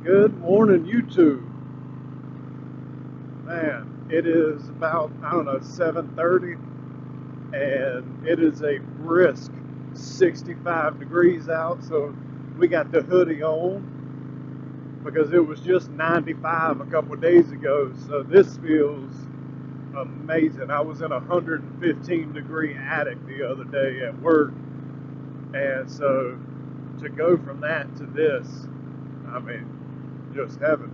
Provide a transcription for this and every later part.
Good morning, YouTube. Man, it is about, I don't know, 7:30, and it is a brisk 65 degrees out, so we got the hoodie on because it was just 95 a couple of days ago, so this feels amazing. I was in a 115 degree attic the other day at work, and so to go from that to this, I mean, just heaven.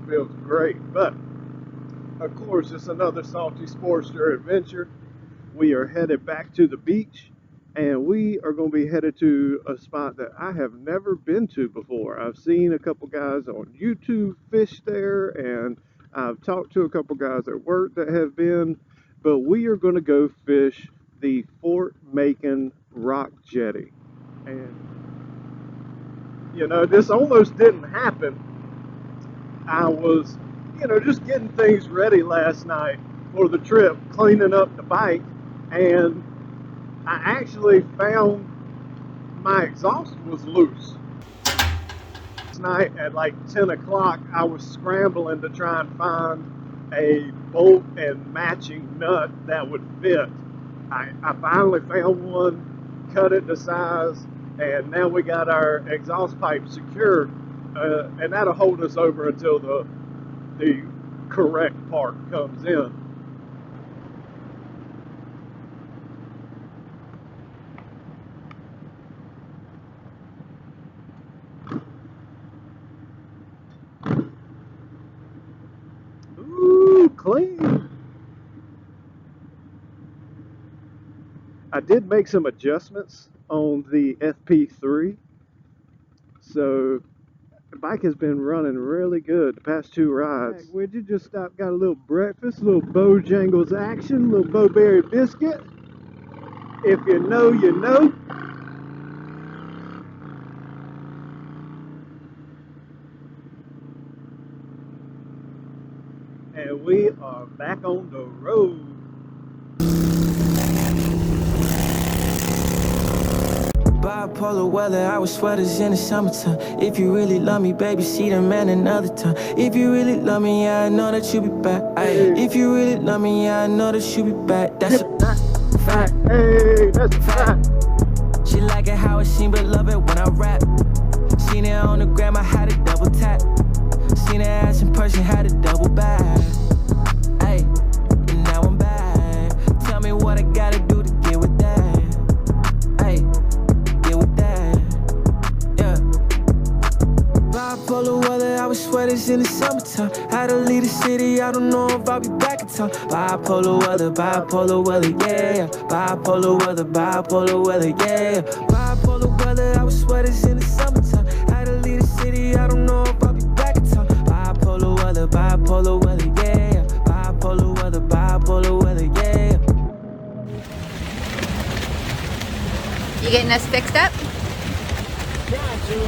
Feels great. But of course, it's another Salty Sportster adventure. We are headed back to the beach, and we are going to be headed to a spot that I have never been to before. I've seen a couple guys on YouTube fish there, and I've talked to a couple guys at work that have been, but we are going to go fish the Fort Macon rock jetty. And you know, this almost didn't happen. I was, just getting things ready last night for the trip, cleaning up the bike, and I actually found my exhaust was loose. Last night at like 10 o'clock, I was scrambling to try and find a bolt and matching nut that would fit. I finally found one, cut it to size, and now we got our exhaust pipe secured, and that'll hold us over until the correct part comes in. Ooh, clean. I did make some adjustments on the FP3, so the bike has been running really good the past two rides. Would you just stop, got a little breakfast, a little Bojangles action, a little Bowberry biscuit. If you know, you know. And we are back on the road. Bipolar weather, I wear sweaters in the summertime. If you really love me, baby, see the man another time. If you really love me, yeah, I know that you'll be back. Ay. If you really love me, yeah, I know that you'll be back. That's a fact. Hey, that's a fact. She like it how it seem, but love it when I rap. Seen it on the gram, I had a double tap. Seen her ass in person, had a double back. Ay, and now I'm back. Tell me what I gotta do to get with that. Ay, get with that. Yeah. Bipolar weather, I was sweaters in the summertime. Had to leave the city, I don't know if I'll be back in time. Bipolar weather, yeah. Bipolar weather, yeah. Bipolar weather, I was sweaters in the summertime. Had to leave the city, I don't know if I'll be back in time. Bipolar weather, yeah. Bipolar weather, yeah. You getting us fixed up? Trying to.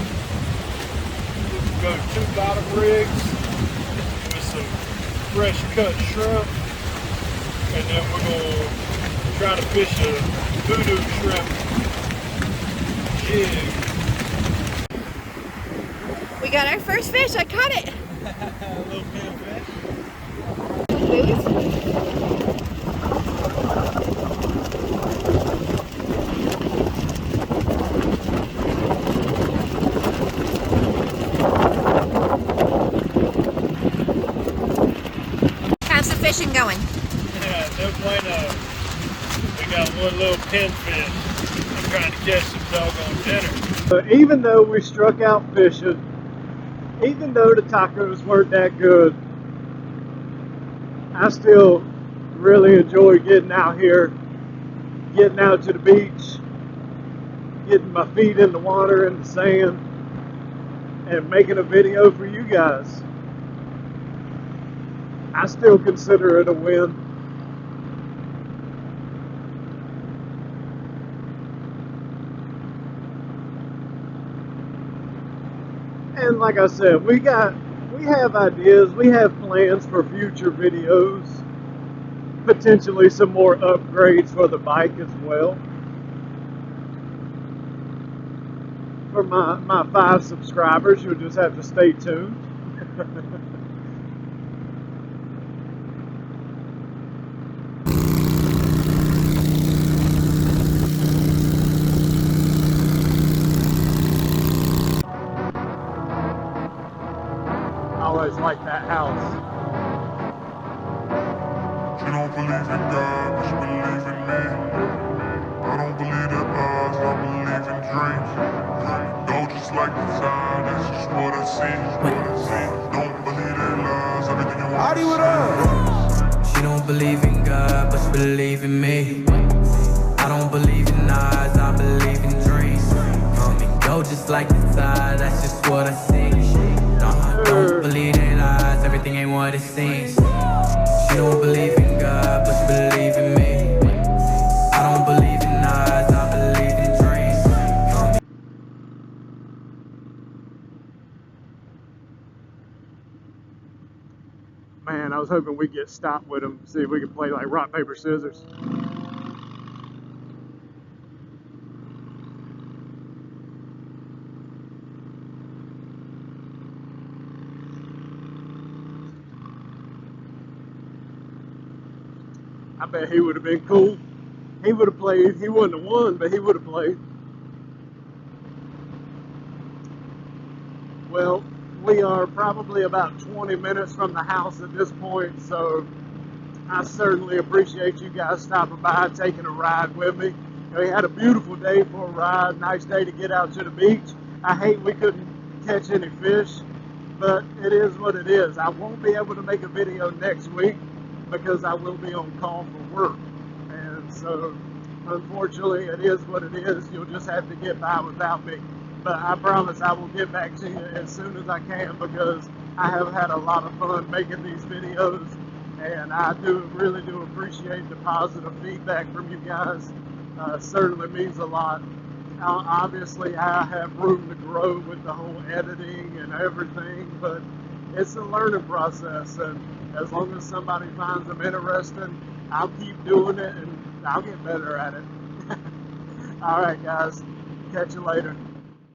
Go 2 bottom rigs with some fresh cut shrimp, and then we're gonna try to fish a voodoo shrimp jig. We got our first fish. I caught it. A little panfish. How's the fishing going? Yeah, no bueno. We got one little pinfish. I'm trying to catch some doggone dinner. But even though we struck out fishing, even though the tacos weren't that good, I still really enjoy getting out here, getting out to the beach, getting my feet in the water and the sand, and making a video for you guys. I still consider it a win. And like I said, we have ideas, we have plans for future videos, potentially some more upgrades for the bike as well. for my 5 subscribers. You'll just have to stay tuned. I always like that house. She don't believe in God, but she believe in me. I don't believe in odds, I believe in dreams. Go just like the tide, that's just what I see. Don't believe in lies, everything you want to see. She don't believe in God, but she believe in me. I don't believe in eyes, I believe in dreams. Go just like the tide, that's just what I see. I don't believe in lies, everything ain't what it seems. She don't believe in God, but she believe in me. I don't believe in eyes, I believe in dreams. Man, I was hoping we'd get stopped with them, see if we could play like rock, paper, scissors. I bet he would have been cool. He would have played. He wouldn't have won, but he would have played. Well, we are probably about 20 minutes from the house at this point, so I certainly appreciate you guys stopping by, taking a ride with me. We had a beautiful day for a ride, nice day to get out to the beach. I hate we couldn't catch any fish, but it is what it is. I won't be able to make a video next week because I will be on call for work. And so, unfortunately, it is what it is. You'll just have to get by without me. But I promise I will get back to you as soon as I can because I have had a lot of fun making these videos. And I really do appreciate the positive feedback from you guys. Certainly means a lot. Obviously, I have room to grow with the whole editing and everything, but it's a learning process. And as long as somebody finds them interesting, I'll keep doing it and I'll get better at it. All right, guys. Catch you later.